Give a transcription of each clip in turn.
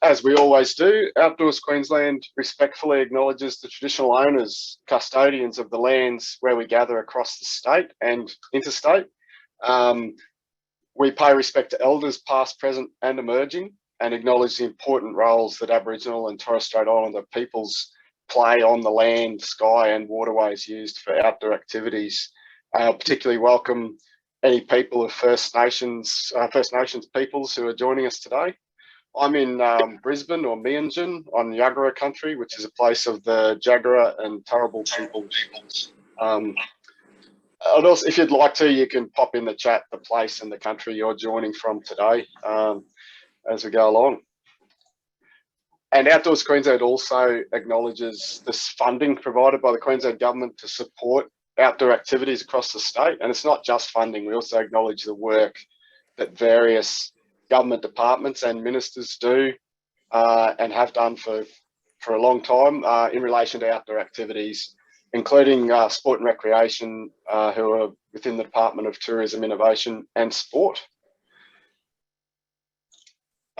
As we always do, Outdoors Queensland respectfully acknowledges the traditional owners, custodians of the lands where we gather across the state and interstate. We pay respect to elders past, present and emerging, and acknowledge the important roles that Aboriginal and Torres Strait Islander peoples play on the land, sky and waterways used for outdoor activities. Particularly welcome any people of First Nations peoples who are joining us today. I'm in Brisbane or Meanjin on Yagara country, which is a place of the Jagera and Turrbal peoples. And also, if you'd like to, you can pop in the chat the place and the country you're joining from today as we go along. And Outdoors Queensland also acknowledges this funding provided by the Queensland Government to support outdoor activities across the state. And it's not just funding, we also acknowledge the work that various government departments and ministers do and have done for a long time in relation to outdoor activities, including sport and recreation, who are within the Department of Tourism, Innovation and Sport.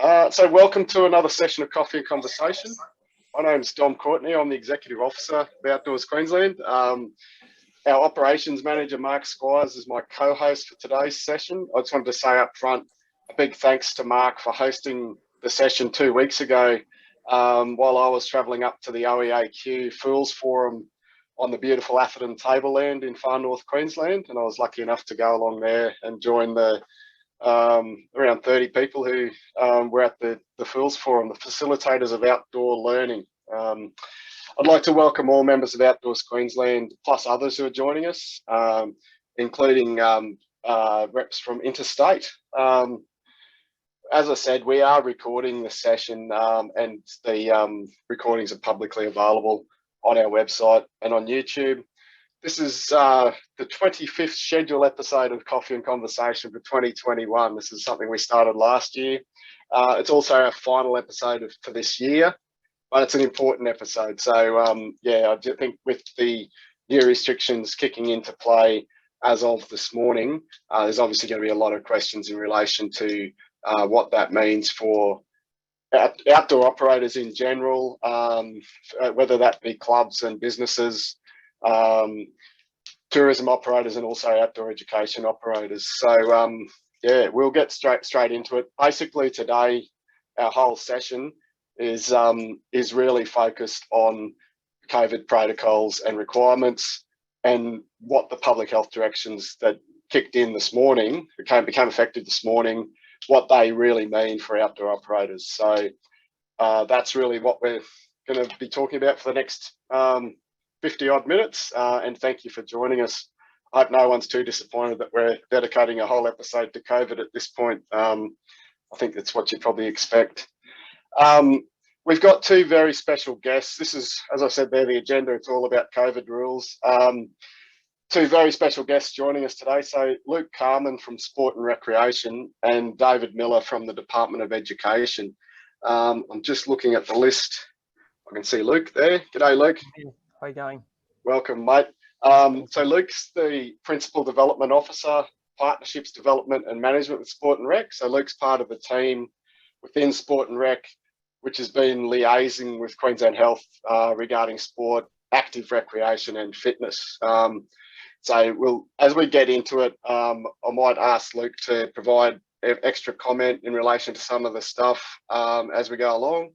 So welcome to another session of Coffee and Conversation. My name's Dom Courtney, I'm the Executive Officer of Outdoors Queensland. Our Operations Manager, Mark Squires, is my co-host for today's session. I just wanted to say up front, a big thanks to Mark for hosting the session 2 weeks ago while I was travelling up to the OEAQ Fools Forum on the beautiful Atherton Tableland in far north Queensland. And I was lucky enough to go along there and join the around 30 people who were at the Fools Forum, the facilitators of outdoor learning. I'd like to welcome all members of Outdoors Queensland, plus others who are joining us, including reps from interstate. As I said, we are recording the session and the recordings are publicly available on our website and on YouTube. This is the 25th scheduled episode of Coffee and Conversation for 2021. This is something we started last year. It's also our final episode for this year, but it's an important episode. So yeah, I do think with the new restrictions kicking into play as of this morning, there's obviously going to be a lot of questions in relation to what that means for outdoor operators in general, whether that be clubs and businesses, tourism operators and also outdoor education operators. So yeah, we'll get straight into it. Basically today, our whole session is really focused on COVID protocols and requirements and what the public health directions that kicked in this morning, became effective this morning, what they really mean for outdoor operators. So that's really what we're going to be talking about for the next 50 odd minutes. And thank you for joining us. I hope no one's too disappointed that we're dedicating a whole episode to COVID at this point. I think that's what you probably expect. We've got two very special guests. This is, as I said there, the agenda. It's all about COVID rules. Two very special guests joining us today. So Luke Carman from Sport and Recreation and David Miller from the Department of Education. I'm just looking at the list. I can see Luke there. G'day, Luke. How are you going? Welcome, mate. So Luke's the Principal Development Officer, Partnerships Development and Management with Sport and Rec. So Luke's part of the team within Sport and Rec, which has been liaising with Queensland Health regarding sport, active recreation and fitness. So as we get into it, I might ask Luke to provide extra comment in relation to some of the stuff as we go along,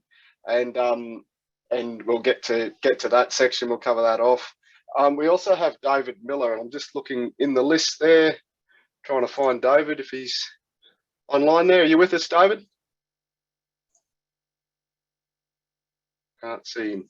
and we'll get to that section. We'll cover that off. We also have David Miller. I'm just looking in the list there, trying to find David if he's online there. Are you with us, David? Can't see him.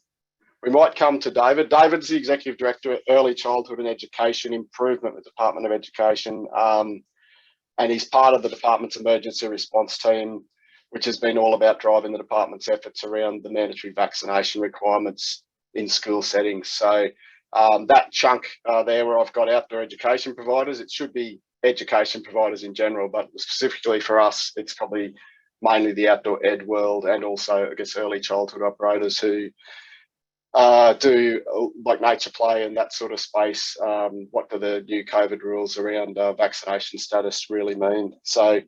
We might come to David. David's the Executive Director at Early Childhood and Education Improvement with the Department of Education. And he's part of the department's emergency response team, which has been all about driving the department's efforts around the mandatory vaccination requirements in school settings. So that chunk there where I've got outdoor education providers, it should be education providers in general, but specifically for us, it's probably mainly the outdoor ed world and also, I guess, early childhood operators who do like nature play and that sort of space. What do the new COVID rules around vaccination status really mean? So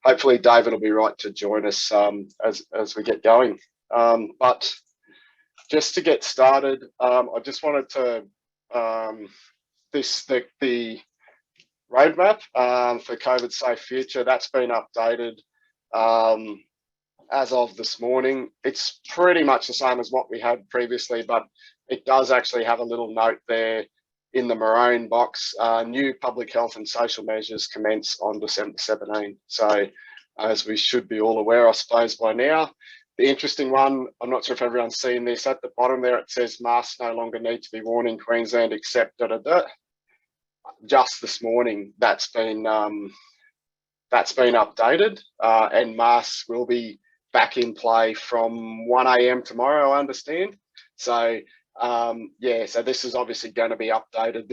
hopefully David will be right to join us as we get going. But just to get started, I just wanted to the roadmap for COVID Safe Future, that's been updated as of this morning. It's pretty much the same as what we had previously, but it does actually have a little note there in the maroon box. New public health and social measures commence on December 17. So as we should be all aware, I suppose, by now. The interesting one, I'm not sure if everyone's seen this, at the bottom there it says masks no longer need to be worn in Queensland except just this morning that's been updated, and masks will be back in play from 1 a.m. tomorrow, I understand. So yeah, so this is obviously going to be updated.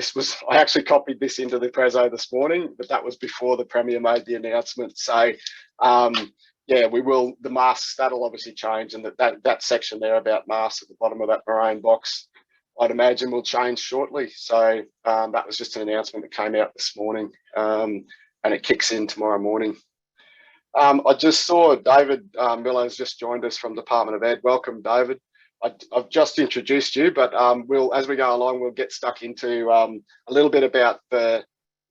I actually copied this into the Prezzo this morning, but that was before the Premier made the announcement. So yeah, the masks, that'll obviously change, and that section there about masks at the bottom of that maroon box, I'd imagine will change shortly. So that was just an announcement that came out this morning, and it kicks in tomorrow morning. I just saw David Miller has just joined us from Department of Ed. Welcome, David. I've just introduced you, but as we go along, we'll get stuck into a little bit about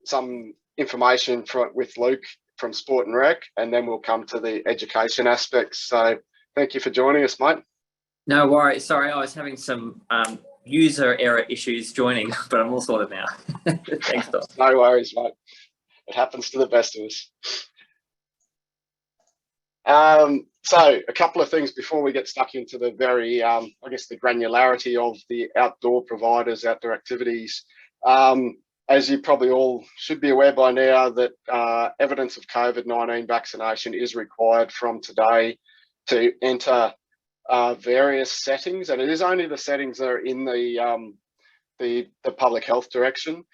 some information with Luke from Sport and Rec, and then we'll come to the education aspects. So thank you for joining us, mate. No worries. Sorry, I was having some user error issues joining, but I'm all sorted now. Thanks, Dom. No worries, mate. It happens to the best of us. So a couple of things before we get stuck into the very, I guess, the granularity of the outdoor providers, outdoor activities. As you probably all should be aware by now, that evidence of COVID-19 vaccination is required from today to enter various settings, and it is only the settings that are in the public health direction.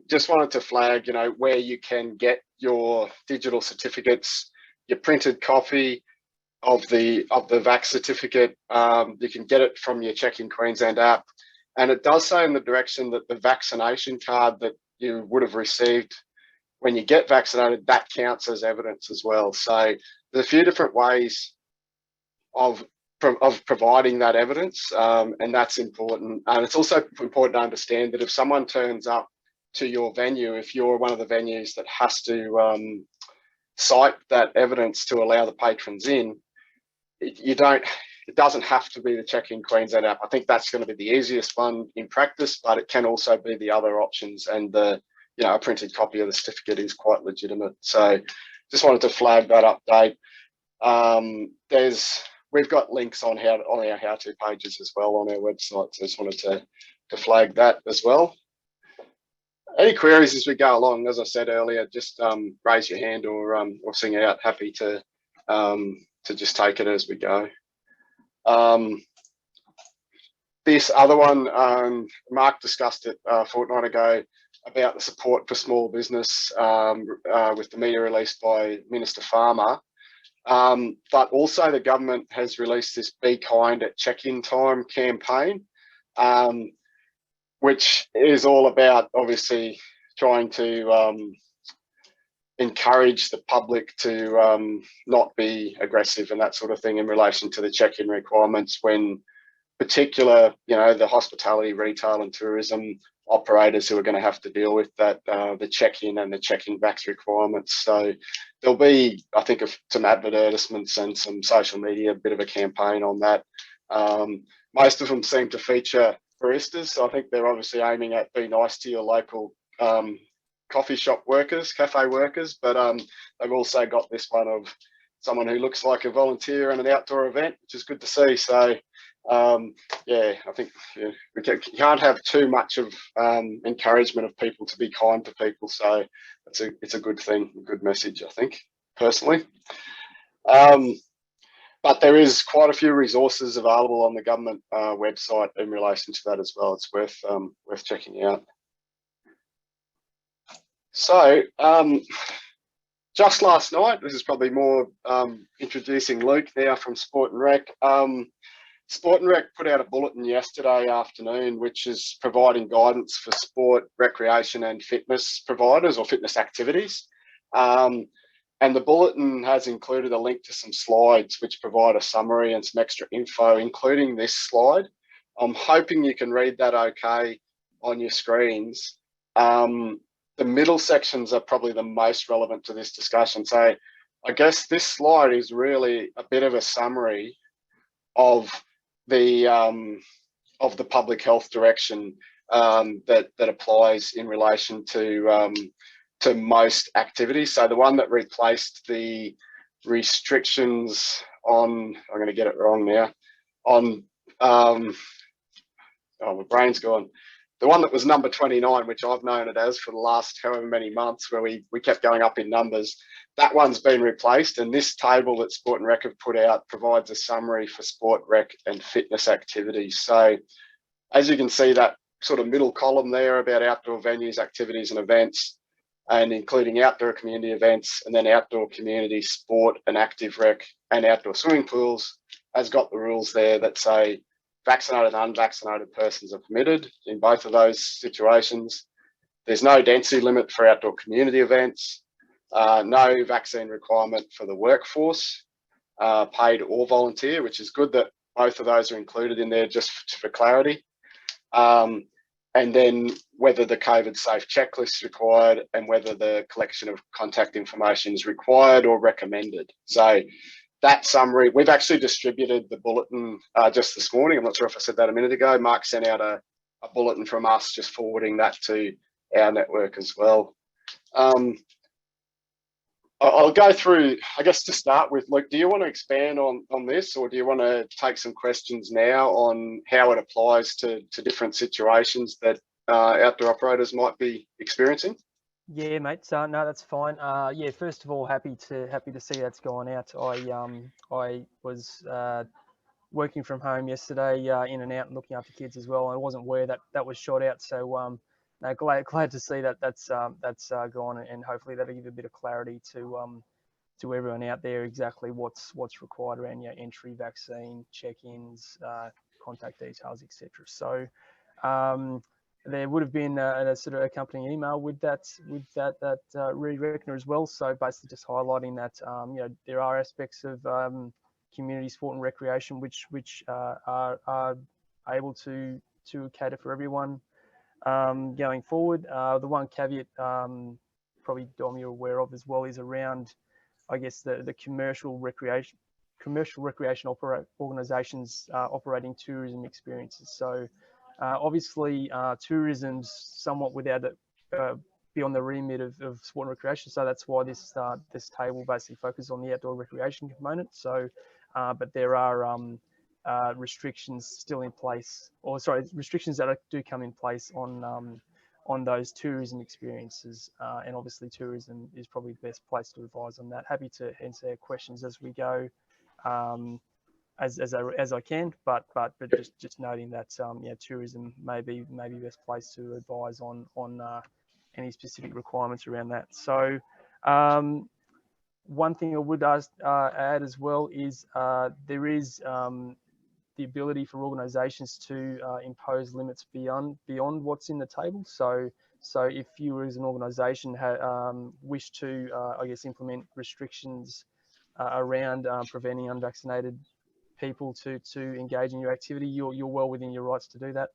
Just wanted to flag, where you can get your digital certificates, your printed copy of the vax certificate. You can get it from your Check in Queensland app, and it does say in the direction that the vaccination card that you would have received when you get vaccinated, that counts as evidence as well. So there's a few different ways of providing that evidence, and that's important. And it's also important to understand that if someone turns up to your venue, if you're one of the venues that has to cite that evidence to allow the patrons in, it doesn't have to be the Check in Queensland app. I think that's going to be the easiest one in practice, but it can also be the other options, and a printed copy of the certificate is quite legitimate. So just wanted to flag that update. We've got links on our how-to pages as well on our website, so just wanted to flag that as well. Any queries as we go along, as I said earlier, just raise your hand or sing out. Happy to just take it as we go. This other one, Mark discussed it a fortnight ago about the support for small business with the media released by Minister Farmer. But also the government has released this Be Kind at Check-in Time campaign, which is all about obviously trying to encourage the public to not be aggressive and that sort of thing in relation to the check-in requirements, when particular, the hospitality, retail and tourism operators who are going to have to deal with that, the check-in and the check-in vax requirements. So there'll be, I think, some advertisements and some social media, a bit of a campaign on that. Most of them seem to feature baristas, so I think they're obviously aiming at be nice to your local coffee shop workers, cafe workers, but they've also got this one of someone who looks like a volunteer in an outdoor event, which is good to see. So yeah, I think you can't have too much of encouragement of people to be kind to people. So it's a good thing, a good message, I think, personally. But there is quite a few resources available on the government website in relation to that as well. It's worth checking out. So just last night, this is probably more introducing Luke now from Sport and Rec. Sport and Rec put out a bulletin yesterday afternoon, which is providing guidance for sport, recreation and fitness providers or fitness activities. And the bulletin has included a link to some slides which provide a summary and some extra info, including this slide. I'm hoping you can read that okay on your screens. The middle sections are probably the most relevant to this discussion. So I guess this slide is really a bit of a summary of the public health direction that applies in relation to most activities. So the one that replaced the restrictions on, I'm going to get it wrong now, on, oh, my brain's gone. The one that was number 29, which I've known it as for the last however many months, where we kept going up in numbers, that one's been replaced. And this table that Sport and Rec have put out provides a summary for sport, rec and fitness activities. So as you can see, that sort of middle column there about outdoor venues, activities and events, and including outdoor community events, and then outdoor community sport and active rec and outdoor swimming pools, has got the rules there that say vaccinated and unvaccinated persons are permitted in both of those situations. There's no density limit for outdoor community events, no vaccine requirement for the workforce, paid or volunteer, which is good that both of those are included in there just for clarity. And then whether the COVID safe checklist is required and whether the collection of contact information is required or recommended. So that summary, we've actually distributed the bulletin just this morning. I'm not sure if I said that a minute ago. Mark sent out a bulletin from us, just forwarding that to our network as well. I'll go through, I guess to start with, Luke, do you want to expand on this, or do you want to take some questions now on how it applies to different situations that outdoor operators might be experiencing? Yeah, mate. So no, that's fine. Yeah, first of all, happy to see that's gone out. I was working from home yesterday, in and out and looking after kids as well. I wasn't aware that was shot out. So no, glad to see that's gone, and hopefully that'll give a bit of clarity to everyone out there exactly what's required around your entry, vaccine, check-ins, contact details, etc. So there would have been a sort of accompanying email with that re-reckoner as well. So basically just highlighting that you know, there are aspects of community sport and recreation which are able to cater for everyone going forward. The one caveat, probably Dom, you're aware of as well, is around, I guess, the commercial recreation organisations operating tourism experiences. So obviously tourism's somewhat without it beyond the remit of sport and recreation. So that's why this table basically focuses on the outdoor recreation component. So but there are restrictions still in place, or sorry, restrictions that do come in place on those tourism experiences, and obviously tourism is probably the best place to advise on that. Happy to answer questions as we go, as I can, but just noting that yeah, tourism may be best place to advise on any specific requirements around that. So one thing I would add as well is there is the ability for organisations to impose limits beyond what's in the table. So if you as an organisation wish to, I guess, implement restrictions around preventing unvaccinated people to engage in your activity, you're well within your rights to do that.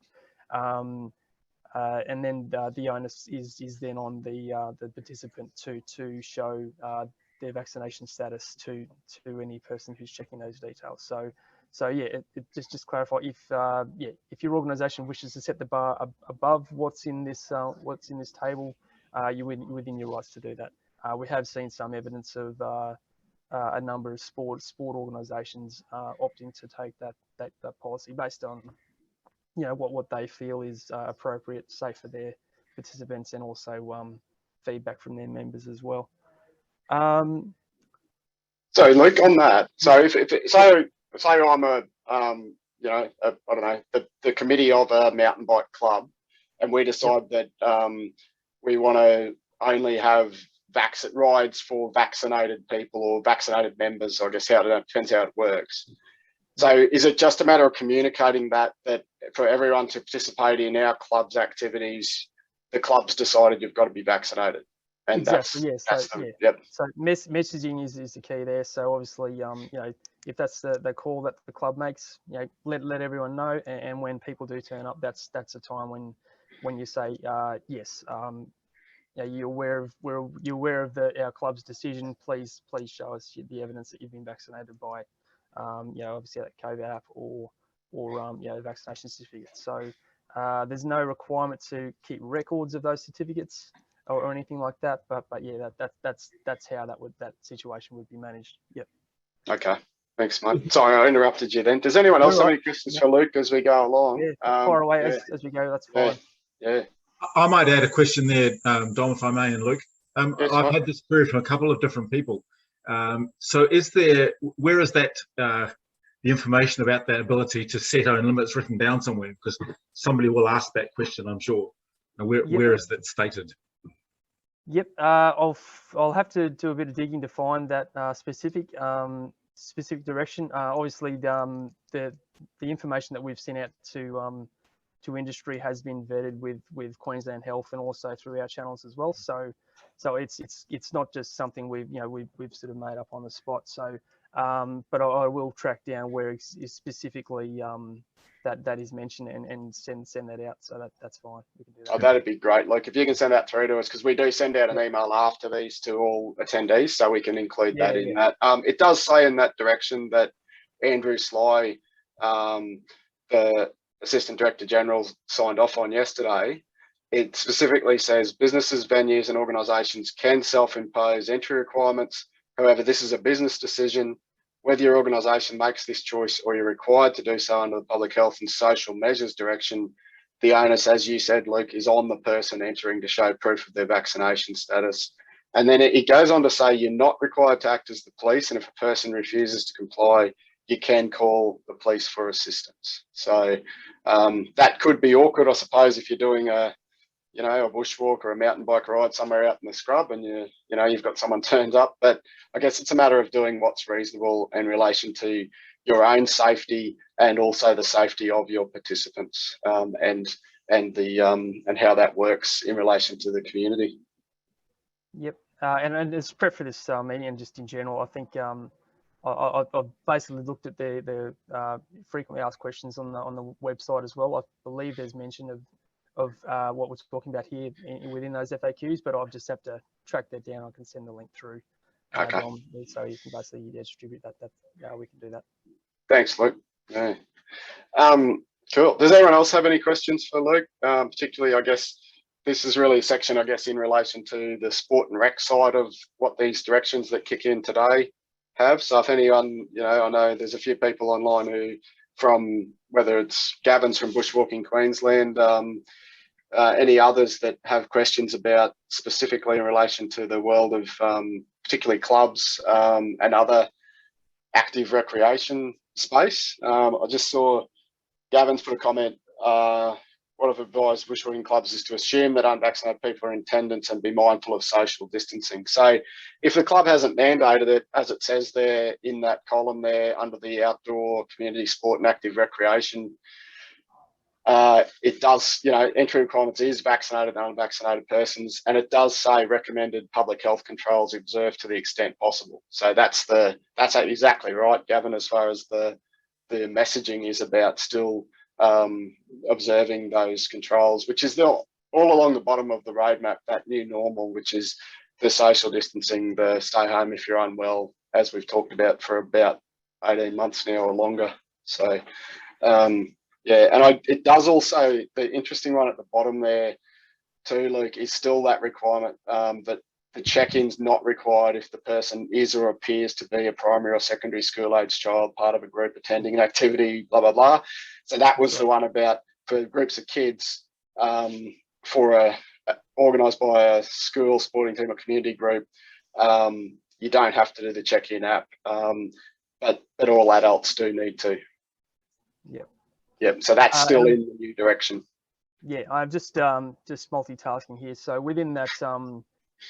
And then the onus is then on the participant to show their vaccination status to any person who's checking those details. So yeah, it just clarify, if your organisation wishes to set the bar above what's in this table, you're within your rights to do that. We have seen some evidence of a number of sport organisations opting to take that policy based on, you know, what they feel is appropriate, safe for their participants, and also feedback from their members as well. So Luke, on that, so say I'm a you know, I don't know, the committee of a mountain bike club, and we decide that we want to only have rides for vaccinated people or vaccinated members. I guess depends how it works. So is it just a matter of communicating that for everyone to participate in our club's activities, the club's decided you've got to be vaccinated? And exactly. that's Yeah. the, yep. So messaging is the key there. So obviously, if that's the call that the club makes, let everyone know. And when people do turn up, that's a time when you say yes. You're aware of our club's decision. Please show us the evidence that you've been vaccinated by, obviously that COVID app or vaccination certificate. So there's no requirement to keep records of those certificates or anything like that. But yeah, that's how that situation would be managed. Yep. Okay. Thanks, mate. Sorry, I interrupted you then. Does anyone else have any questions for Luke as we go along? Yeah, far away as we go. That's fine. Yeah. I might add a question there, Dom, if I may, and Luke. Yes, I've had this query from a couple of different people. So where is that, the information about that ability to set own limits written down somewhere? Because somebody will ask that question, I'm sure. Now, where is that stated? Yep, I'll have to do a bit of digging to find that specific direction. Obviously, the information that we've sent out to industry has been vetted with Queensland Health and also through our channels as well. So it's not just something we've sort of made up on the spot. So, but I will track down where is specifically that is mentioned and send that out. So that's fine. We can do that. Oh, that'd be great. Like if you can send that through to us, because we do send out an email after these to all attendees, so we can include that in that. It does say in that direction that Andrew Sly, the Assistant Director General, signed off on yesterday. It specifically says businesses, venues and organisations can self-impose entry requirements. However, this is a business decision. Whether your organisation makes this choice or you're required to do so under the Public Health and Social Measures Direction, the onus, as you said, Luke, is on the person entering to show proof of their vaccination status. And then it goes on to say you're not required to act as the police, and if a person refuses to comply, you can call the police for assistance. So that could be awkward, I suppose, if you're doing a bushwalk or a mountain bike ride somewhere out in the scrub and you've got someone turned up. But I guess it's a matter of doing what's reasonable in relation to your own safety and also the safety of your participants, and how that works in relation to the community. Yep, and as prep for this meeting and just in general, I think I've basically looked at the frequently asked questions on the website as well. I believe there's mention of what we're talking about here within those FAQs, but I'll just have to track that down. I can send the link through. Okay. Dom, so you can basically distribute that. We can do that. Thanks, Luke. Yeah. Cool. Does anyone else have any questions for Luke? Particularly, I guess this is really a section, I guess, in relation to the sport and rec side of what these directions that kick in today have. So if anyone, I know there's a few people online who, from whether it's Gavin's from Bushwalking Queensland, any others that have questions about specifically in relation to the world of particularly clubs and other active recreation space. I just saw Gavin's put a comment. What I've advised bushwalking clubs is to assume that unvaccinated people are in attendance and be mindful of social distancing. So if the club hasn't mandated it, as it says there in that column there under the outdoor community sport and active recreation, it does, entry requirements is vaccinated and unvaccinated persons, and it does say recommended public health controls observed to the extent possible. So that's exactly right, Gavin, as far as the messaging is about still observing those controls, which is all along the bottom of the roadmap, that new normal, which is the social distancing, the stay home if you're unwell, as we've talked about for about 18 months now or longer. So yeah, and it does also, the interesting one at the bottom there too, Luke, is still that requirement that the check-in's not required if the person is or appears to be a primary or secondary school age child, part of a group attending an activity, blah, blah, blah. So that was the one about for groups of kids organised by a school, sporting team or community group. You don't have to do the check-in app, but all adults do need to. Yep. Yep. So that's still in the new direction. Yeah, I'm just multitasking here. So within that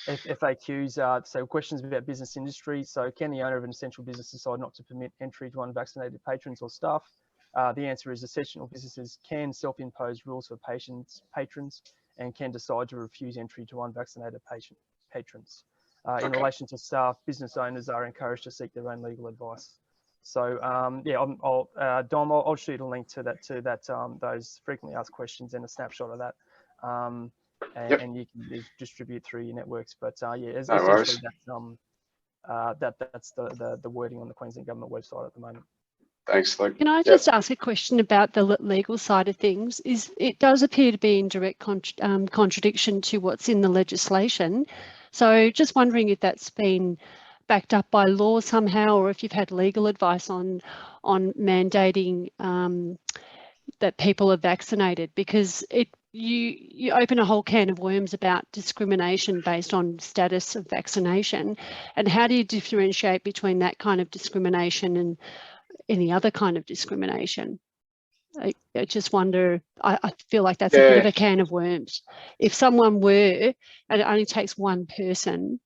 FAQs, so questions about business industry. So can the owner of an essential business decide not to permit entry to unvaccinated patrons or staff? The answer is essential businesses can self-impose rules for patrons and can decide to refuse entry to unvaccinated patrons. In Okay. relation to staff, business owners are encouraged to seek their own legal advice. So yeah, Dom, I'll shoot a link to that those frequently asked questions and a snapshot of that, and you can distribute through your networks. But yeah, essentially that's the wording on the Queensland Government website at the moment. Thanks, Luke. Can I just ask a question about the legal side of things? It does appear to be in direct contradiction to what's in the legislation. So just wondering if that's been backed up by law somehow, or if you've had legal advice on mandating that people are vaccinated, because you open a whole can of worms about discrimination based on status of vaccination, and how do you differentiate between that kind of discrimination and any other kind of discrimination? I just wonder, I feel like that's a bit of a can of worms. If someone were, and it only takes one person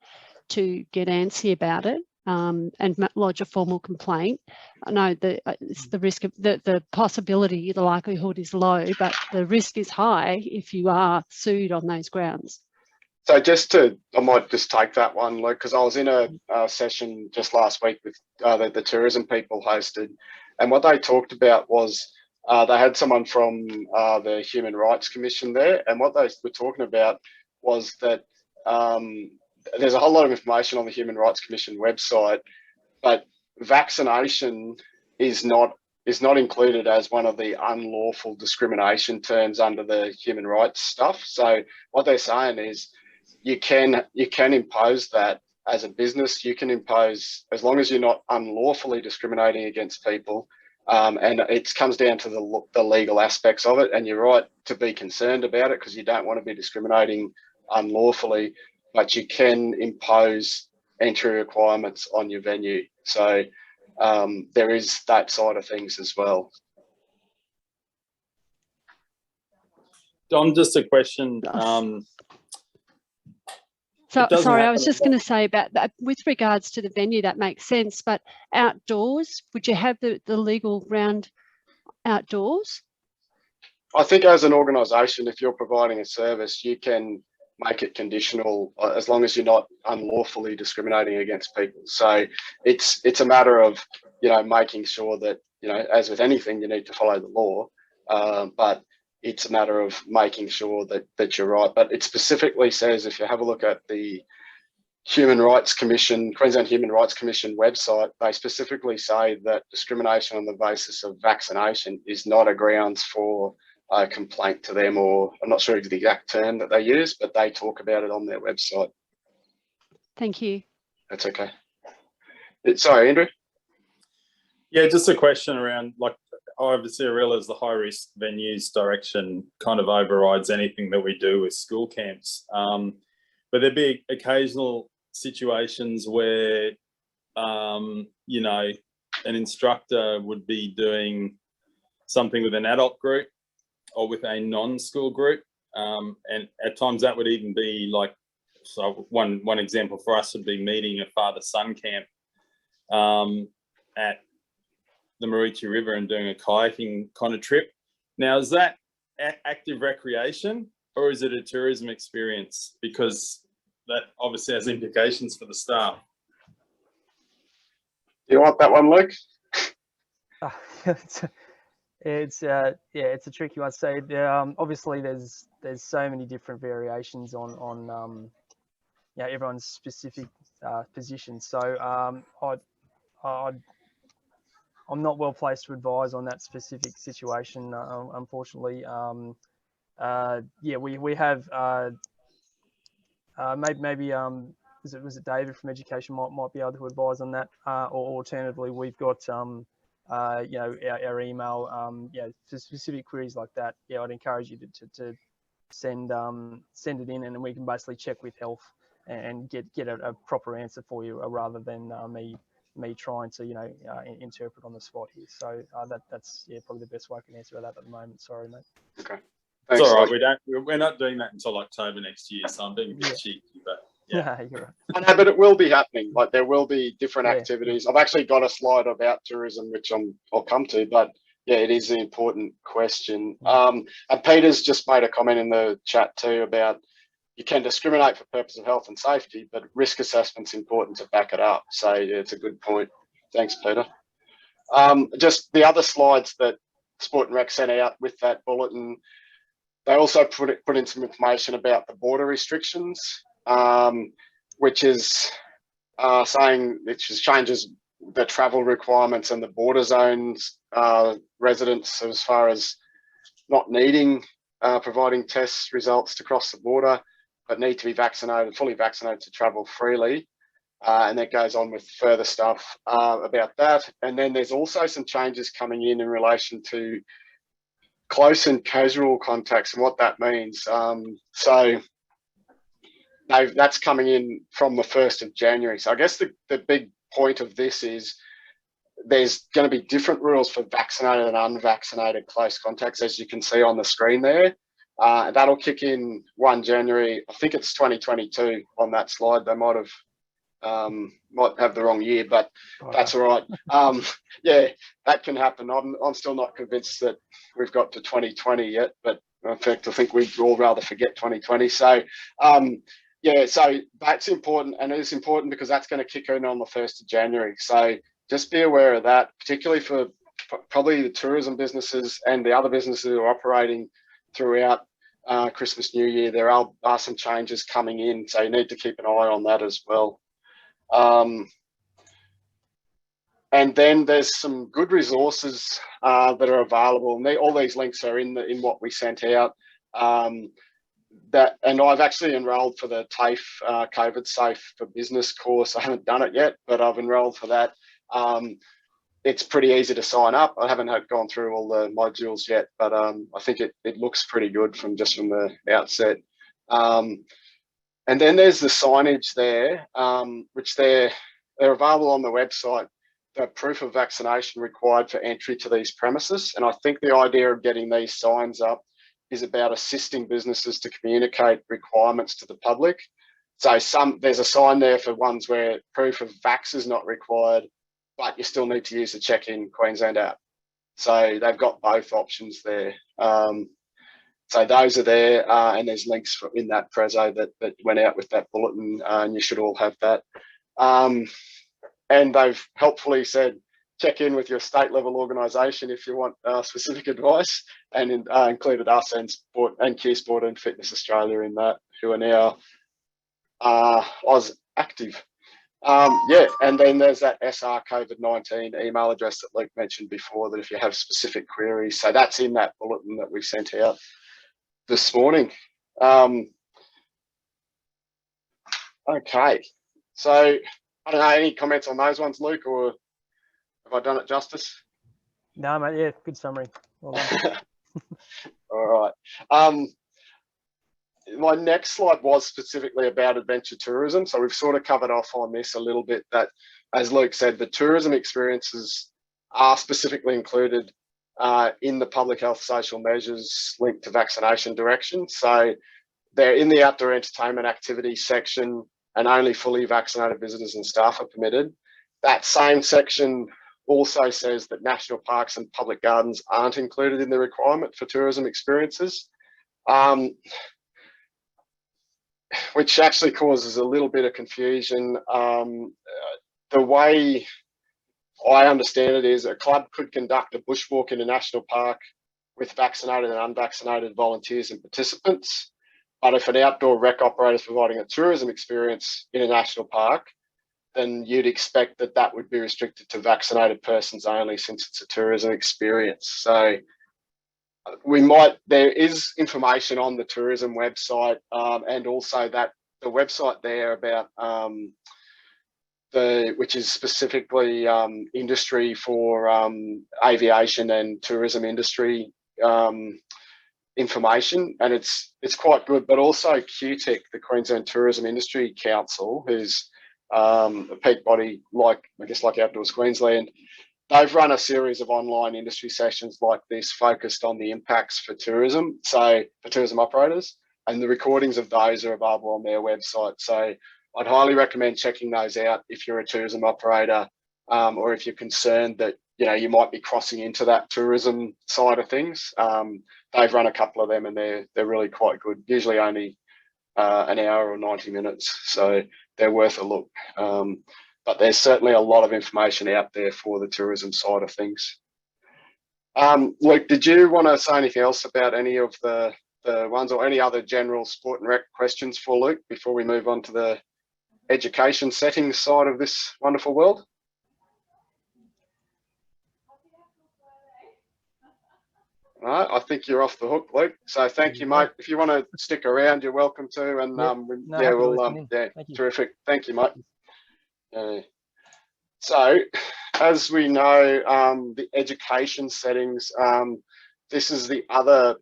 to get antsy about it and lodge a formal complaint, I know that it's the risk of the possibility, the likelihood is low, but the risk is high if you are sued on those grounds. So I might just take that one, Luke, because I was in a session just last week with the tourism people hosted, and what they talked about was they had someone from the Human Rights Commission there, and what they were talking about was that there's a whole lot of information on the Human Rights Commission website, but vaccination is not included as one of the unlawful discrimination terms under the human rights stuff. So what they're saying is you can impose that as a business. You can impose, as long as you're not unlawfully discriminating against people, and it comes down to the legal aspects of it. And you're right to be concerned about it, because you don't want to be discriminating unlawfully, but you can impose entry requirements on your venue. So there is that side of things as well. Dom, just a question. Sorry, I was just going to say about that with regards to the venue, that makes sense, but outdoors, would you have the legal ground outdoors? I think as an organisation, if you're providing a service, you can make it conditional as long as you're not unlawfully discriminating against people. So it's a matter of, making sure that, as with anything, you need to follow the law, but it's a matter of making sure that you're right. But it specifically says, if you have a look at the Human Rights Commission, Queensland Human Rights Commission website, they specifically say that discrimination on the basis of vaccination is not a grounds for a complaint to them, or I'm not sure of the exact term that they use, but they talk about it on their website. Thank you. That's okay. Sorry, Andrew? Yeah, just a question around, obviously I realise the high risk venues direction kind of overrides anything that we do with school camps. But there'd be occasional situations where, an instructor would be doing something with an adult group or with a non-school group. And at times that would even be so one example for us would be meeting a father-son camp at the Mauritia River and doing a kayaking kind of trip. Now, is that active recreation or is it a tourism experience? Because that obviously has implications for the staff. You want that one, Luke? It's a tricky one. So obviously there's so many different variations on everyone's specific position. So I'm not well placed to advise on that specific situation, unfortunately. We have maybe was it David from Education might be able to advise on that, or alternatively we've got our email, for specific queries like that. Yeah, I'd encourage you to send it in, and we can basically check with health and get a proper answer for you, rather than me trying to interpret on the spot here. So that's probably the best way I can answer that at the moment. Sorry, mate. Okay. Thanks, it's all right. Luke. We're not doing that until October next year, so I'm being a bit cheeky, but yeah. You're right. I know, but it will be happening. There will be different activities. I've actually got a slide about tourism, which I'll come to, but yeah, it is an important question. And Peter's just made a comment in the chat too about, you can discriminate for purpose of health and safety, but risk assessment's important to back it up. So yeah, it's a good point. Thanks, Peter. Just the other slides that Sport and Rec sent out with that bulletin, they also put in some information about the border restrictions, which is changes the travel requirements and the border zones residents as far as not needing providing test results to cross the border, but need to be vaccinated, fully vaccinated to travel freely. And that goes on with further stuff about that. And then there's also some changes coming in relation to close and casual contacts and what that means. So that's coming in from the 1st of January. So I guess the big point of this is there's going to be different rules for vaccinated and unvaccinated close contacts, as you can see on the screen there. That'll kick in 1 January. I think it's 2022 on that slide. They might have the wrong year, but that's all right. Yeah, that can happen. I'm still not convinced that we've got to 2020 yet, but in fact, I think we'd all rather forget 2020. So, yeah, so that's important, and it's important because that's going to kick in on the 1st of January. So just be aware of that, particularly for probably the tourism businesses and the other businesses who are operating throughout Christmas, New Year. There are some changes coming in, so you need to keep an eye on that as well. And then there's some good resources that are available, and all these links are in what we sent out. And I've actually enrolled for the TAFE COVID Safe for Business course. I haven't done it yet, but I've enrolled for that. It's pretty easy to sign up. I haven't gone through all the modules yet, but I think it looks pretty good from the outset. And then there's the signage there, which they're available on the website. The proof of vaccination required for entry to these premises. And I think the idea of getting these signs up is about assisting businesses to communicate requirements to the public. So there's a sign there for ones where proof of vax is not required, but you still need to use the Check-in Queensland app. So they've got both options there. So those are there, and there's links in that prezzo that went out with that bulletin, and you should all have that. And they've helpfully said, check in with your state level organisation if you want specific advice, and included us and Q Sport and Fitness Australia in that, who are now Oz active. Yeah, and then there's that SR COVID-19 email address that Luke mentioned before, that if you have specific queries, so that's in that bulletin that we sent out this morning. Okay, so I don't know, any comments on those ones, Luke, or have I done it justice? No, mate, yeah, good summary. Well done. All right. My next slide was specifically about adventure tourism. So we've sort of covered off on this a little bit, that, as Luke said, the tourism experiences are specifically included in the public health social measures linked to vaccination directions. So they're in the outdoor entertainment activities section, and only fully vaccinated visitors and staff are permitted. That same section also says that national parks and public gardens aren't included in the requirement for tourism experiences, which actually causes a little bit of confusion. The way I understand it is a club could conduct a bushwalk in a national park with vaccinated and unvaccinated volunteers and participants. But if an outdoor rec operator is providing a tourism experience in a national park, then you'd expect that would be restricted to vaccinated persons only, since it's a tourism experience. So there is information on the tourism website, and also that the website there about which is specifically industry for aviation and tourism industry information, and it's quite good. But also QTIC, the Queensland Tourism Industry Council, who's a peak body like Outdoors Queensland, they've run a series of online industry sessions like this focused on the impacts for tourism, so for tourism operators, and the recordings of those are available on their website. So I'd highly recommend checking those out if you're a tourism operator, or if you're concerned that you might be crossing into that tourism side of things. They've run a couple of them, and they're really quite good. Usually only an hour or 90 minutes. So they're worth a look. But there's certainly a lot of information out there for the tourism side of things. Luke, did you want to say anything else about any of the ones, or any other general sport and rec questions for Luke before we move on to the education settings side of this wonderful world? All right, I think you're off the hook, Luke. So thank you, mate. If you want to stick around, you're welcome to. And terrific. Thank you, mate. So, as we know, the education settings, this is the other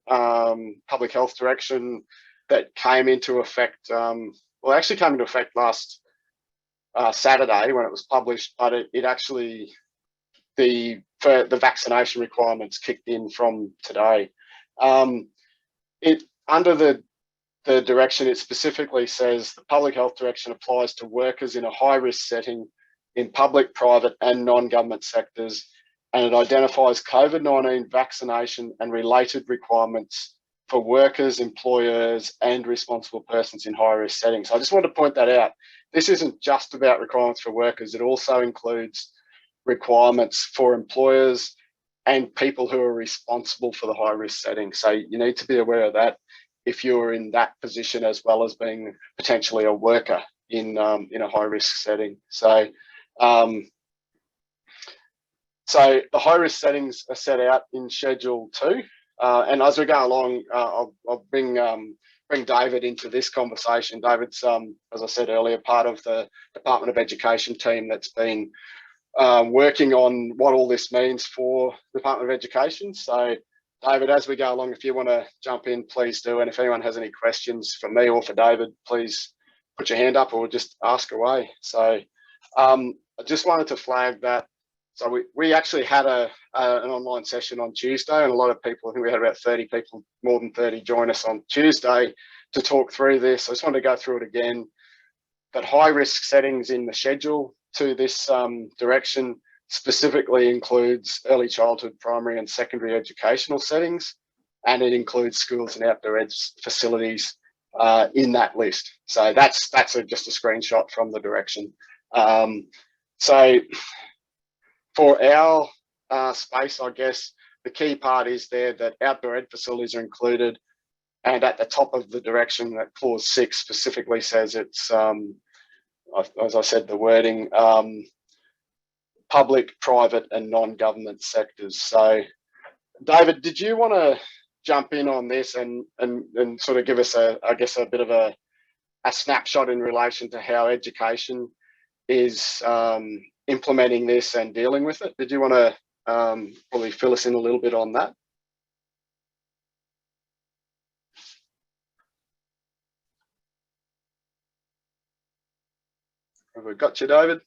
public health direction that came into effect. Well, actually came into effect last Saturday when it was published, but it actually, the vaccination requirements kicked in from today. Under the direction, it specifically says the public health direction applies to workers in a high-risk setting in public, private and non-government sectors, and it identifies COVID-19 vaccination and related requirements for workers, employers and responsible persons in high-risk settings. I just want to point that out. This isn't just about requirements for workers, it also includes requirements for employers and people who are responsible for the high-risk setting. So you need to be aware of that if you're in that position, as well as being potentially a worker in a high-risk setting. So the high-risk settings are set out in Schedule 2. And as we go along, I'll bring David into this conversation. David's, as I said earlier, part of the Department of Education team that's been working on what all this means for the Department of Education. So, David, as we go along, if you want to jump in, please do. And if anyone has any questions for me or for David, please put your hand up or just ask away. So, I just wanted to flag that. So we actually had an online session on Tuesday, and a lot of people, I think we had about 30 people, more than 30, join us on Tuesday to talk through this. I just wanted to go through it again. That high-risk settings in the schedule to this direction specifically includes early childhood, primary and secondary educational settings, and it includes schools and outdoor ed facilities in that list. So that's just a screenshot from the direction. So for our space, I guess the key part is there that outdoor ed facilities are included, and at the top of the direction, that clause 6 specifically says it's, as I said, the wording, public, private and non-government sectors. So David, did you want to jump in on this and sort of give us I guess a bit of a snapshot in relation to how education is implementing this and dealing with it? Did you want to probably fill us in a little bit on that? Have we got you, David?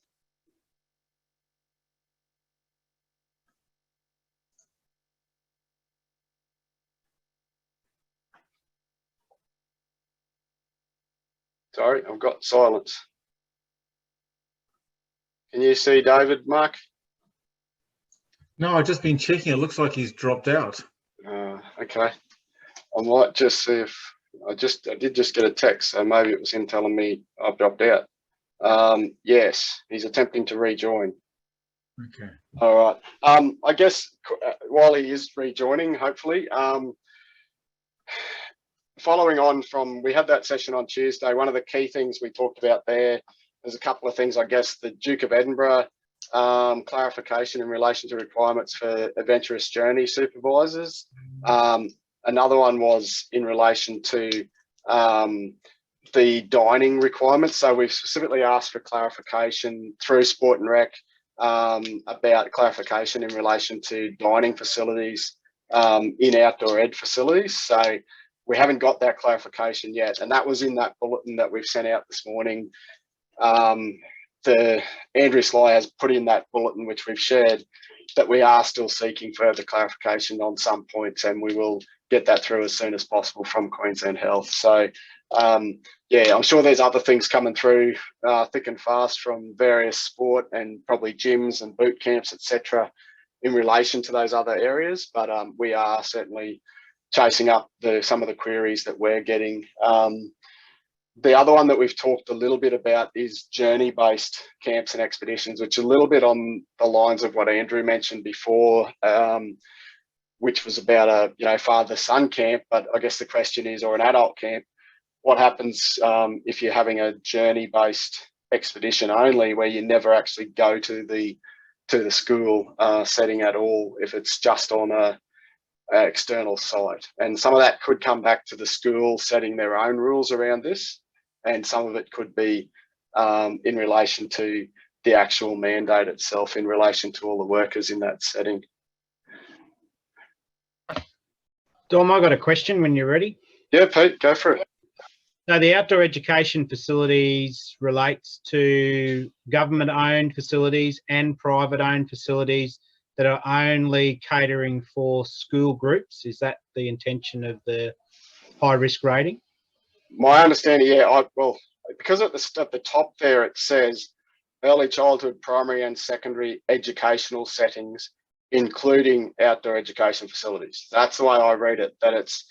Sorry, I've got silence. Can you see David, Mark? No, I've just been checking. It looks like he's dropped out. Okay. I might just see if I did just get a text, so maybe it was him telling me I've dropped out. Yes, he's attempting to rejoin. Okay. All right. I guess while he is rejoining, hopefully, following on from, we had that session on Tuesday. One of the key things we talked about there's a couple of things, I guess. The Duke of Edinburgh clarification in relation to requirements for adventurous journey supervisors. Another one was in relation to the dining requirements. So we've specifically asked for clarification through Sport and Rec about clarification in relation to dining facilities in outdoor ed facilities. So we haven't got that clarification yet, and that was in that bulletin that we've sent out this morning. Andrew Sly has put in that bulletin, which we've shared, that we are still seeking further clarification on some points, and we will get that through as soon as possible from Queensland Health. So yeah, I'm sure there's other things coming through thick and fast from various sport and probably gyms and boot camps, etc., in relation to those other areas, but we are certainly chasing up some of the queries that we're getting. the other one that we've talked a little bit about is journey-based camps and expeditions, which are a little bit on the lines of what Andrew mentioned before, which was about a father-son camp. But I guess the question is, or an adult camp, what happens if you're having a journey-based expedition only, where you never actually go to the school setting at all, if it's just on a external site? And some of that could come back to the school setting their own rules around this, and some of it could be in relation to the actual mandate itself, in relation to all the workers in that setting. Dom, I got a question when you're ready. Yeah, Pete, go for it. So the outdoor education facilities relates to government-owned facilities and private-owned facilities that are only catering for school groups. Is that the intention of the high-risk rating? My understanding, yeah, well, because at the top there it says early childhood, primary and secondary educational settings, including outdoor education facilities. That's the way I read it, that it's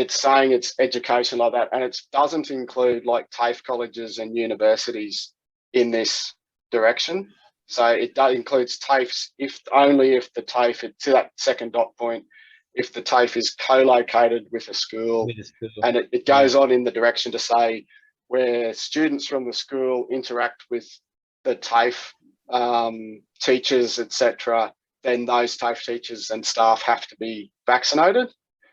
saying it's education like that, and it doesn't include like TAFE colleges and universities in this direction. So it includes TAFEs only if the TAFE, to that second dot point, if the TAFE is co-located with a school, and it goes on in the direction to say where students from the school interact with the TAFE teachers, etc., then those TAFE teachers and staff have to be vaccinated,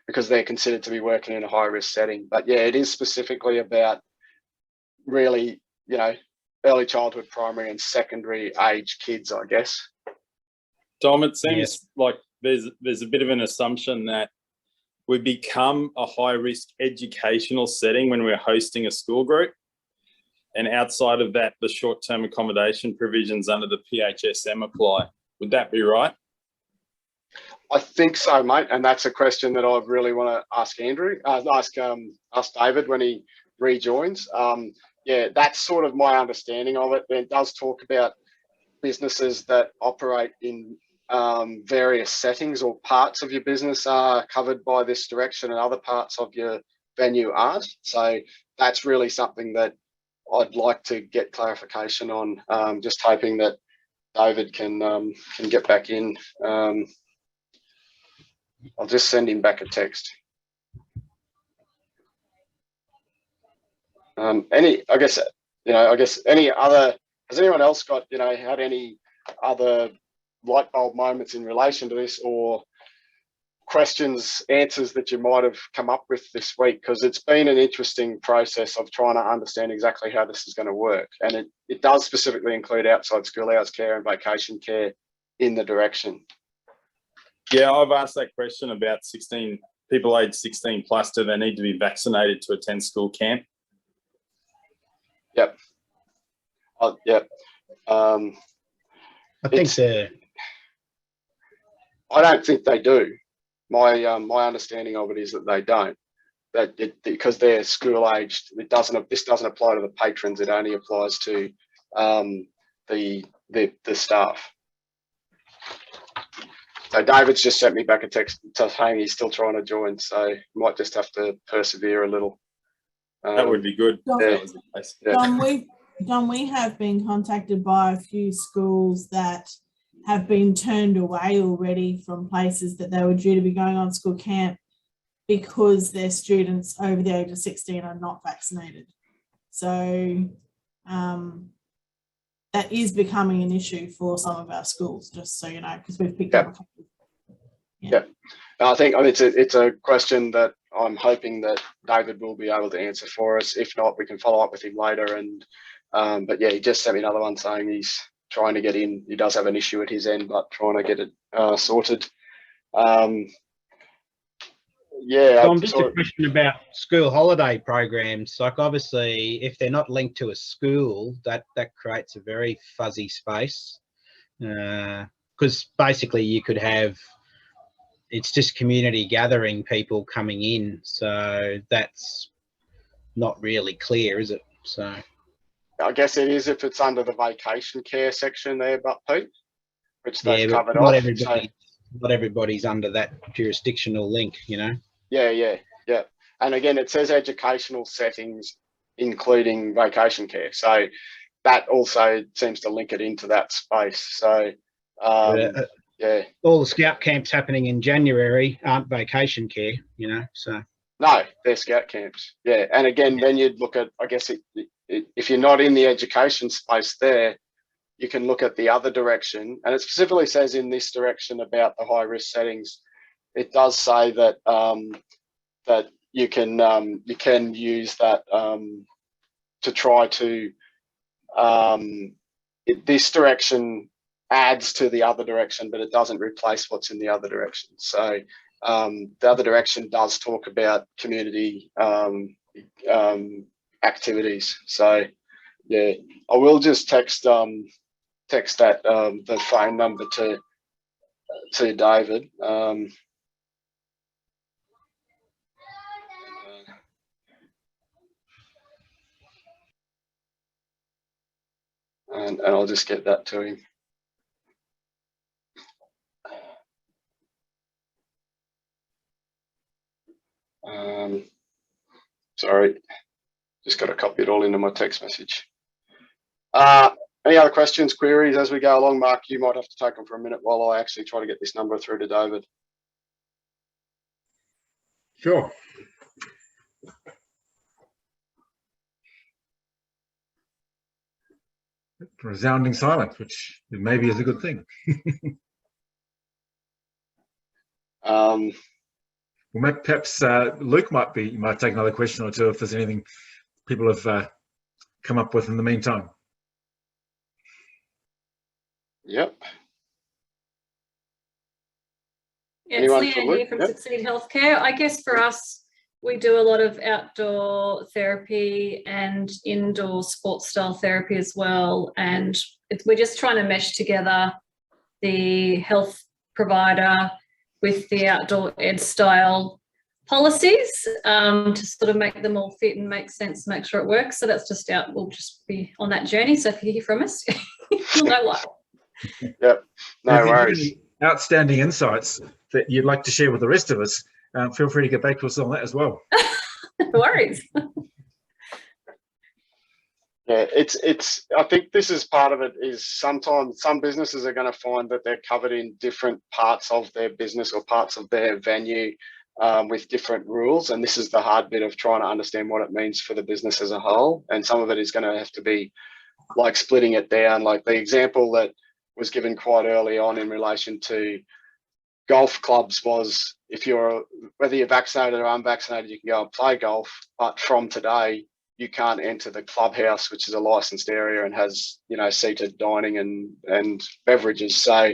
because they're considered to be working in a high-risk setting. But yeah, it is specifically about really, early childhood, primary and secondary age kids, I guess. Dom, it seems like there's a bit of an assumption that we become a high-risk educational setting when we're hosting a school group. And outside of that, the short-term accommodation provisions under the PHSM apply. Would that be right? I think so, mate, and that's a question that I really want to ask Andrew, ask David when he rejoins. Yeah, that's sort of my understanding of it. It does talk about businesses that operate in various settings, or parts of your business are covered by this direction and other parts of your venue aren't. So that's really something that I'd like to get clarification on. Just hoping that David can get back in. I'll just send him back a text. I guess any other, has anyone else got, had any other light bulb moments in relation to this, or questions, answers that you might have come up with this week? Because it's been an interesting process of trying to understand exactly how this is going to work. And it does specifically include outside school hours care and vacation care in the direction. Yeah, I've asked that question about people aged 16 plus. Do they need to be vaccinated to attend school camp? Yep. Yep. I don't think they do. My understanding of it is that they don't. Because they're school aged, this doesn't apply to the patrons. It only applies to the staff. So David's just sent me back a text saying he's still trying to join, so might just have to persevere a little. That would be good. Dom, we have been contacted by a few schools that have been turned away already from places that they were due to be going on school camp because their students over the age of 16 are not vaccinated. So that is becoming an issue for some of our schools, just so you know, because we've picked up a couple. Yeah. I think it's a question that I'm hoping that David will be able to answer for us. If not, we can follow up with him later. And but yeah, he just sent me another one saying he's trying to get in. He does have an issue at his end, but trying to get it sorted. Yeah. Tom, just a question about school holiday programs. Like, obviously, if they're not linked to a school, that creates a very fuzzy space. Because basically, you could have, it's just community gathering, people coming in. So that's not really clear, is it? So I guess it is if it's under the vacation care section there, but Pete, which they've covered not off. Not everybody's under that jurisdictional link, you know. Yeah. And again, it says educational settings, including vacation care. So that also seems to link it into that space. So, yeah. All the scout camps happening in January aren't vacation care, you know, so. No, they're scout camps. Yeah. And again, then you'd look at, I guess, if you're not in the education space there, you can look at the other direction. And it specifically says in this direction about the high risk settings, it does say that that you can use that to try to this direction adds to the other direction, but it doesn't replace what's in the other direction. So the other direction does talk about community activities. So yeah, I will just text that the phone number to David. And I'll just get that to him. Sorry, just got to copy it all into my text message. Any other questions, queries as we go along? Mark, you might have to take them for a minute while I actually try to get this number through to David. Sure. Resounding silence, which maybe is a good thing. Well, perhaps Luke might take another question or two if there's anything people have come up with in the meantime. Yep. Yeah, it's Leanne here from Succeed Healthcare. I guess for us, we do a lot of outdoor therapy and indoor sports style therapy as well. And we're just trying to mesh together the health provider with the outdoor ed style policies to sort of make them all fit and make sense, make sure it works. So that's just out. We'll just be on that journey. So if you hear from us, you'll know why. Yep. No worries. Outstanding insights that you'd like to share with the rest of us, feel free to get back to us on that as well. No worries. Yeah, it's. I think this is part of it. Is sometimes some businesses are going to find that they're covered in different parts of their business or parts of their venue with different rules, and this is the hard bit of trying to understand what it means for the business as a whole. And some of it is going to have to be like splitting it down. Like the example that was given quite early on in relation to golf clubs was, if whether you're vaccinated or unvaccinated, you can go and play golf, but from today you can't enter the clubhouse, which is a licensed area and has, you know, seated dining and beverages. So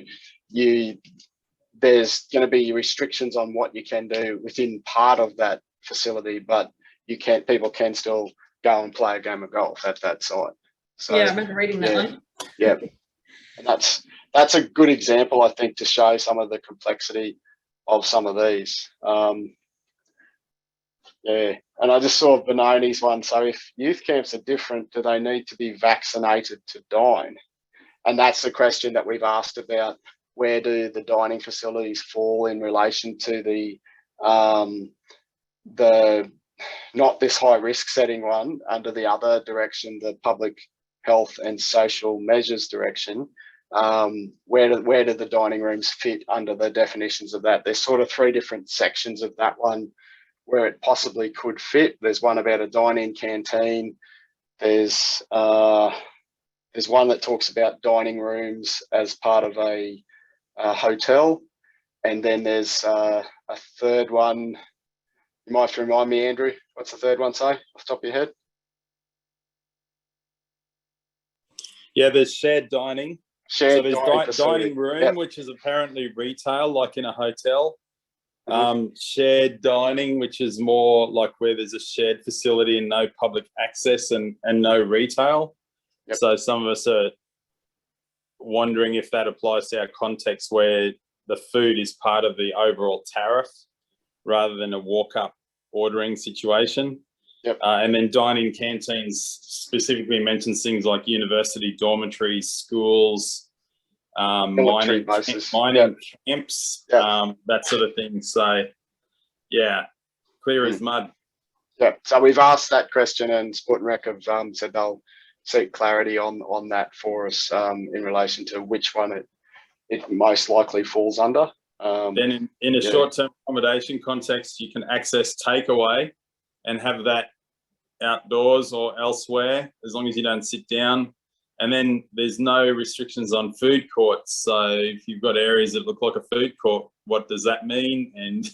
there's going to be restrictions on what you can do within part of that facility, but people can still go and play a game of golf at that site. So yeah, I remember reading that one. Yeah, and that's a good example, I think, to show some of the complexity of some of these. Yeah, and I just saw Benoni's one. So if youth camps are different, do they need to be vaccinated to dine? And that's the question that we've asked about. Where do the dining facilities fall in relation to the not this high risk setting one under the other direction, the public health and social measures direction? Where do the dining rooms fit under the definitions of that? There's sort of three different sections of that one where it possibly could fit. There's one about a dine-in canteen. There's one that talks about dining rooms as part of a hotel, and then there's a third one. You might have to remind me, Andrew. What's the third one say off the top of your head? Yeah, there's shared dining. So there's dining room, yep, which is apparently retail, like in a hotel. Shared dining, which is more like where there's a shared facility and no public access and no retail. Yep. So some of us are wondering if that applies to our context where the food is part of the overall tariff rather than a walk-up ordering situation. Yep. And then dining canteens specifically mentions things like university dormitories, schools, mining camps, yep, that sort of thing. So, yeah, clear as mud. Yeah, so we've asked that question, and Sport and Rec have said they'll seek clarity on that for us in relation to which one it most likely falls under. Then in a short-term accommodation context, you can access takeaway and have that outdoors or elsewhere, as long as you don't sit down. And then there's no restrictions on food courts. So if you've got areas that look like a food court, what does that mean? And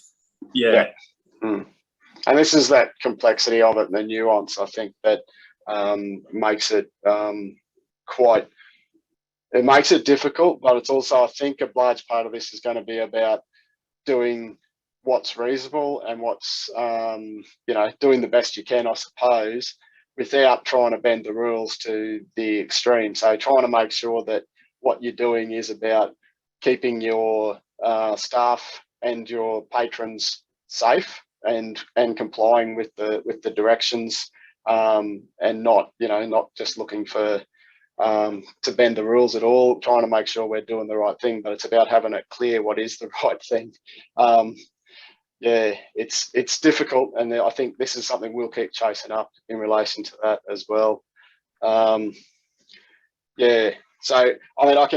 And this is that complexity of it and the nuance, I think, that makes it it makes it difficult, but it's also, I think, a large part of this is going to be about doing what's reasonable and what's, doing the best you can, I suppose, without trying to bend the rules to the extreme. So trying to make sure that what you're doing is about keeping your staff and your patrons safe and complying with the directions, and not just looking for to bend the rules at all, trying to make sure we're doing the right thing, but it's about having it clear what is the right thing. It's difficult, and I think this is something we'll keep chasing up in relation to that as well. So I mean, I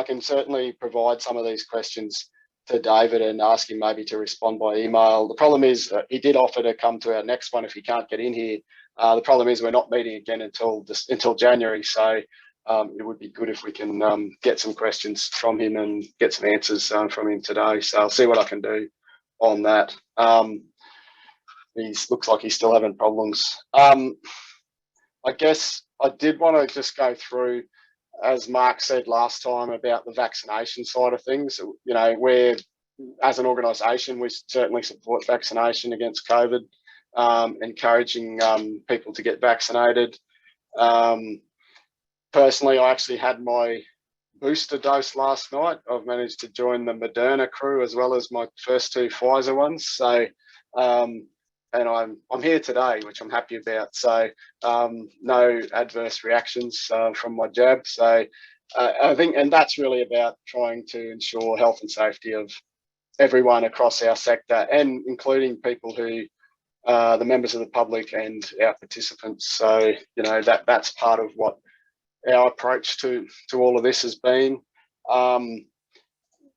can certainly provide some of these questions to David and ask him maybe to respond by email. The problem is he did offer to come to our next one if he can't get in here. The problem is we're not meeting again until January, so it would be good if we can get some questions from him and get some answers from him today. So I'll see what I can do on that. He looks like he's still having problems. I guess I did want to just go through, as Mark said last time, about the vaccination side of things. Where as an organisation, we certainly support vaccination against COVID, encouraging people to get vaccinated. Personally, I actually had my booster dose last night. I've managed to join the Moderna crew as well as my first 2 Pfizer ones. So, and I'm here today, which I'm happy about. So, no adverse reactions from my jab. So, I think, and that's really about trying to ensure health and safety of everyone across our sector, and including people who the members of the public and our participants. So, that's part of what our approach to all of this has been.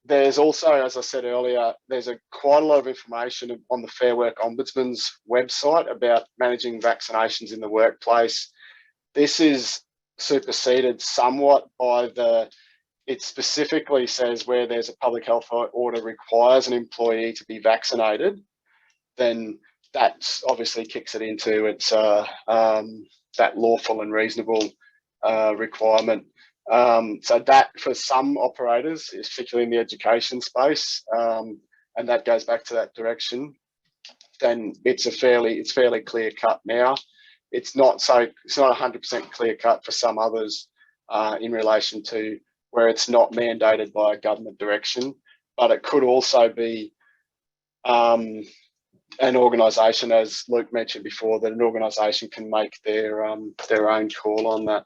There's also, as I said earlier, there's quite a lot of information on the Fair Work Ombudsman's website about managing vaccinations in the workplace. This is superseded somewhat by it specifically says where there's a public health order requires an employee to be vaccinated, then that obviously kicks it into its that lawful and reasonable requirement. So that for some operators, particularly in the education space, and that goes back to that direction, then it's fairly clear cut now. It's not 100% clear cut for some others in relation to where it's not mandated by a government direction, but it could also be an organisation, as Luke mentioned before, that an organisation can make their own call on that.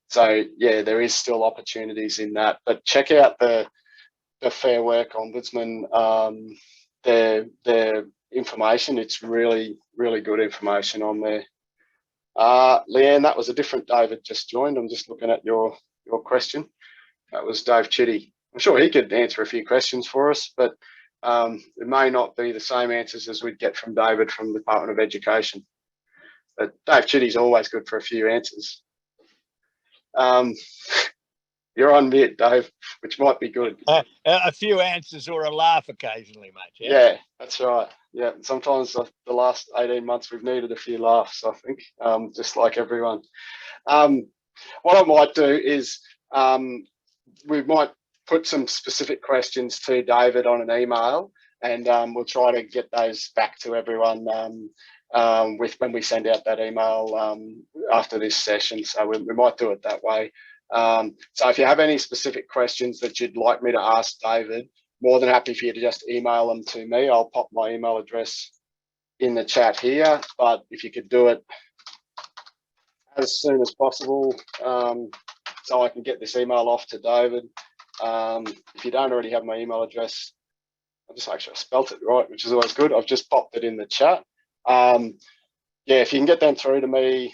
So yeah, there is still opportunities in that, but check out the Fair Work Ombudsman, their information. It's really, really good information on there. Leanne, that was a different David just joined. I'm just looking at your question. That was Dave Chitty. I'm sure he could answer a few questions for us, but it may not be the same answers as we'd get from David from the Department of Education. But Dave Chitty's always good for a few answers. You're on mute, Dave, which might be good. A few answers or a laugh occasionally, mate. Yeah, that's right. Yeah, sometimes the last 18 months we've needed a few laughs, I think, just like everyone. What I might do is we might put some specific questions to David on an email, and we'll try to get those back to everyone when we send out that email after this session. So we might do it that way. So if you have any specific questions that you'd like me to ask David, more than happy for you to just email them to me. I'll pop my email address in the chat here, but if you could do it as soon as possible, so I can get this email off to David. If you don't already have my email address, I just make sure I spelt it right, which is always good. I've just popped it in the chat. Yeah, if you can get them through to me,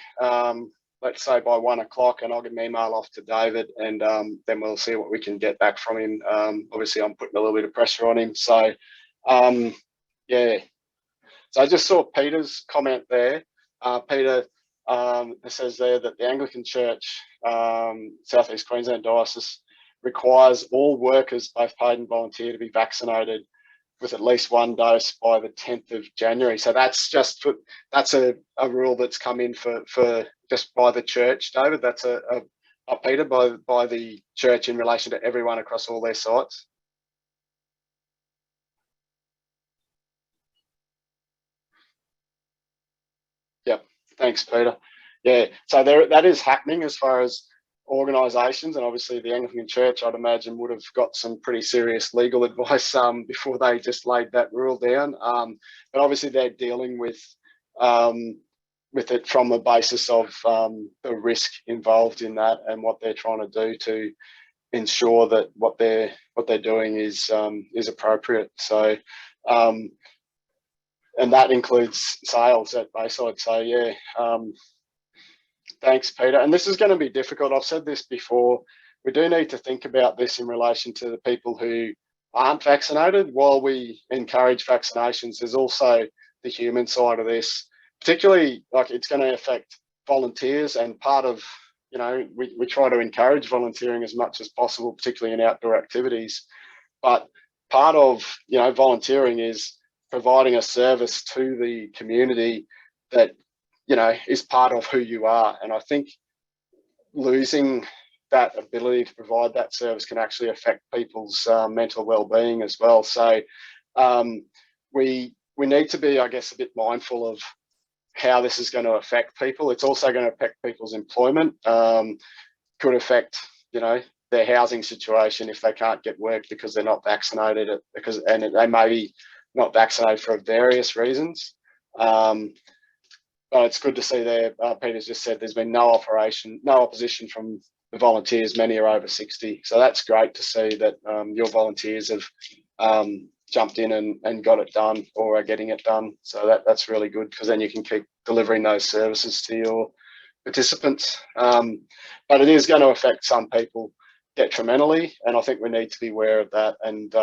let's say by 1 o'clock, and I'll get an email off to David, and then we'll see what we can get back from him. Obviously, I'm putting a little bit of pressure on him. So, yeah. So I just saw Peter's comment there. Peter says there that the Anglican Church, South East Queensland Diocese, requires all workers, both paid and volunteer, to be vaccinated with at least one dose by the 10th of January. So that's that's a rule that's come in for just by the church, David. That's Peter, by the church in relation to everyone across all their sites. Yep. Thanks, Peter. Yeah. So that is happening as far as organisations, and obviously the Anglican Church, I'd imagine, would have got some pretty serious legal advice before they just laid that rule down. But obviously they're dealing with it from the basis of the risk involved in that and what they're trying to do to ensure that what they're doing is appropriate. So, and that includes sales at Bayside. So yeah. Thanks, Peter. And this is going to be difficult. I've said this before. We do need to think about this in relation to the people who aren't vaccinated. While we encourage vaccinations, there's also the human side of this, particularly like it's going to affect volunteers. And part of, we try to encourage volunteering as much as possible, particularly in outdoor activities. But part of, volunteering is providing a service to the community that is part of who you are. And I think losing that ability to provide that service can actually affect people's mental well-being as well. So we need to be, I guess, a bit mindful of how this is going to affect people. It's also going to affect people's employment, could affect, their housing situation if they can't get work because they're not vaccinated, and they may be not vaccinated for various reasons. But it's good to see there, Peter's just said there's been no opposition from the volunteers. Many are over 60. So that's great to see that your volunteers have jumped in and got it done or are getting it done. So that's really good, because then you can keep delivering those services to your participants. But it is going to affect some people detrimentally, and I think we need to be aware of that and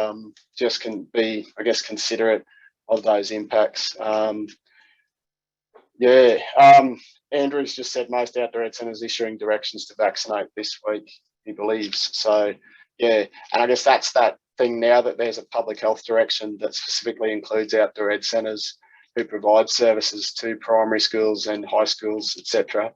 just can be, I guess, considerate of those impacts. Andrew's just said most outdoor ed centres issuing directions to vaccinate this week, he believes. So, yeah, and I guess that's that thing now, that there's a public health direction that specifically includes outdoor ed centres who provide services to primary schools and high schools, etc.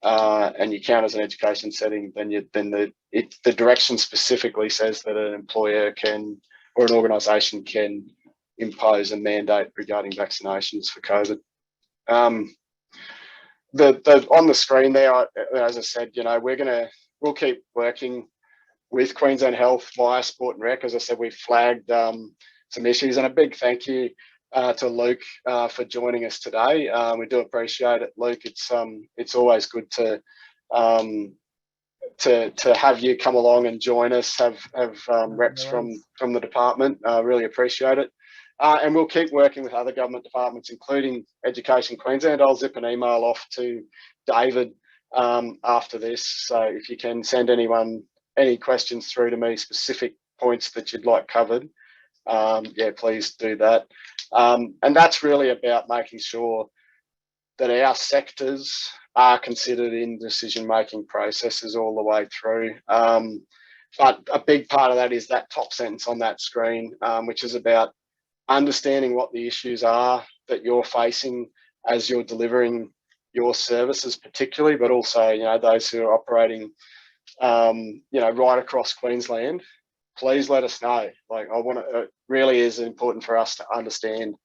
And you count as an education setting, then the direction specifically says that an employer can, or an organisation can, impose a mandate regarding vaccinations for COVID. On the screen there, as I said, we'll keep working with Queensland Health via Sport and Rec. As I said, we've flagged some issues, and a big thank you to Luke for joining us today. We do appreciate it, Luke. It's always good to have you come along and join us, have reps from the department. Really appreciate it. And we'll keep working with other government departments, including Education Queensland. I'll zip an email off to David after this. So if you can send anyone any questions through to me, specific points that you'd like covered, please do that. And that's really about making sure that our sectors are considered in decision-making processes all the way through. But a big part of that is that top sentence on that screen, which is about understanding what the issues are that you're facing as you're delivering your services, particularly, but also, those who are operating, right across Queensland. Please let us know. It really is important for us to understand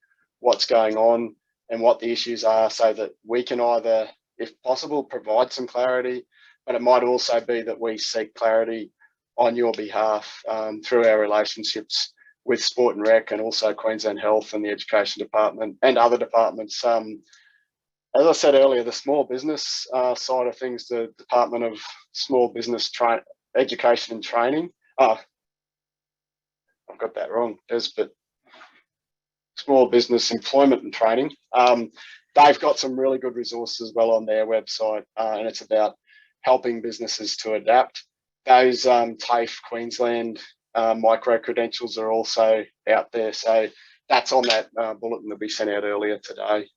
what's going on and what the issues are, so that we can either, if possible, provide some clarity, but it might also be that we seek clarity on your behalf through our relationships with Sport and Rec, and also Queensland Health and the Education Department and other departments. As I said earlier, the small business side of things, the Department of Small Business Education and Training. I've got that wrong, but small business employment and training. They've got some really good resources as well on their website, and it's about helping businesses to adapt. Those TAFE Queensland micro credentials are also out there, so that's on that bulletin that we sent out earlier today.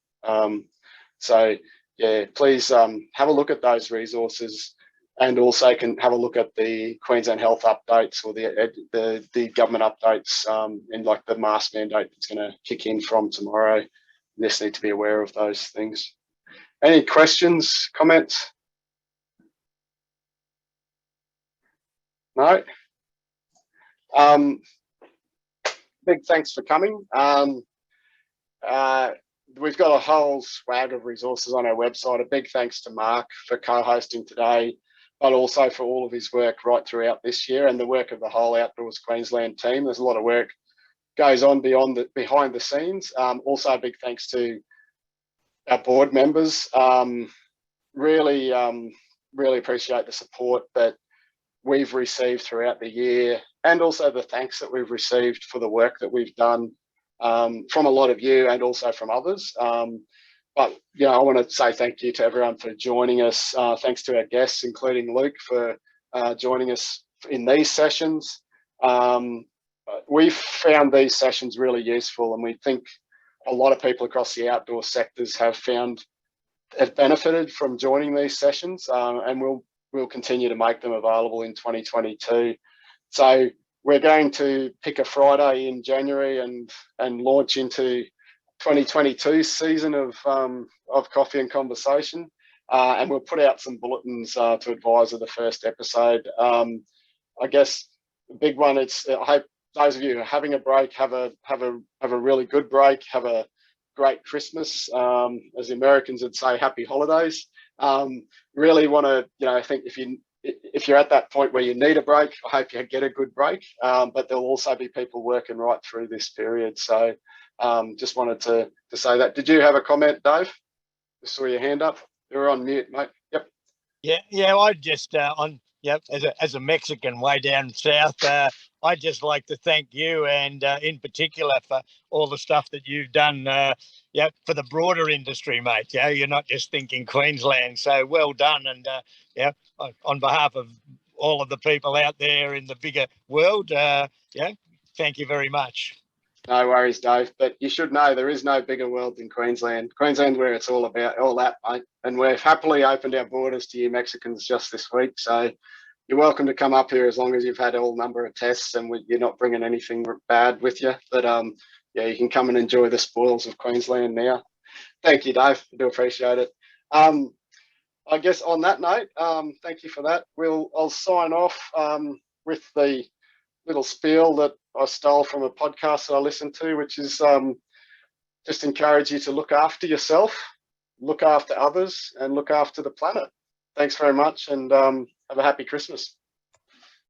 So yeah, please have a look at those resources, and also can have a look at the Queensland Health updates or the government updates in like the mask mandate that's going to kick in from tomorrow. You just need to be aware of those things. Any questions, comments? No? Big thanks for coming. We've got a whole swag of resources on our website. A big thanks to Mark for co-hosting today, but also for all of his work right throughout this year and the work of the whole Outdoors Queensland team. There's a lot of work goes on behind the scenes. Also a big thanks to our board members. Really appreciate the support that we've received throughout the year, and also the thanks that we've received for the work that we've done from a lot of you and also from others. But you know, I want to say thank you to everyone for joining us. Thanks to our guests, including Luke, for joining us in these sessions. We've found these sessions really useful, and we think a lot of people across the outdoor sectors have benefited from joining these sessions, and we'll continue to make them available in 2022. So we're going to pick a Friday in January and launch into 2022 season of Coffee and Conversation, and we'll put out some bulletins to advise of the first episode. I guess the big one, I hope those of you who are having a break have a really good break, have a great Christmas. As the Americans would say, happy holidays. Really want to, I think if you're at that point where you need a break, I hope you get a good break. But there'll also be people working right through this period. So just wanted to say that. Did you have a comment, Dave? I saw your hand up. You're on mute, mate. Yep. Yeah. I just as a Mexican way down south, I'd just like to thank you, and in particular for all the stuff that you've done for the broader industry, mate. You're not just thinking Queensland, so well done. And on behalf of all of the people out there in the bigger world, thank you very much. No worries, Dave. But you should know there is no bigger world than Queensland. Queensland, where it's all about, all that, mate. And we've happily opened our borders to you Mexicans just this week. So you're welcome to come up here as long as you've had all number of tests and you're not bringing anything bad with you. But you can come and enjoy the spoils of Queensland now. Thank you, Dave. I do appreciate it. I guess on that note, thank you for that. I'll sign off with the little spiel that I stole from a podcast that I listened to, which is just encourage you to look after yourself, look after others, and look after the planet. Thanks very much, and have a happy Christmas.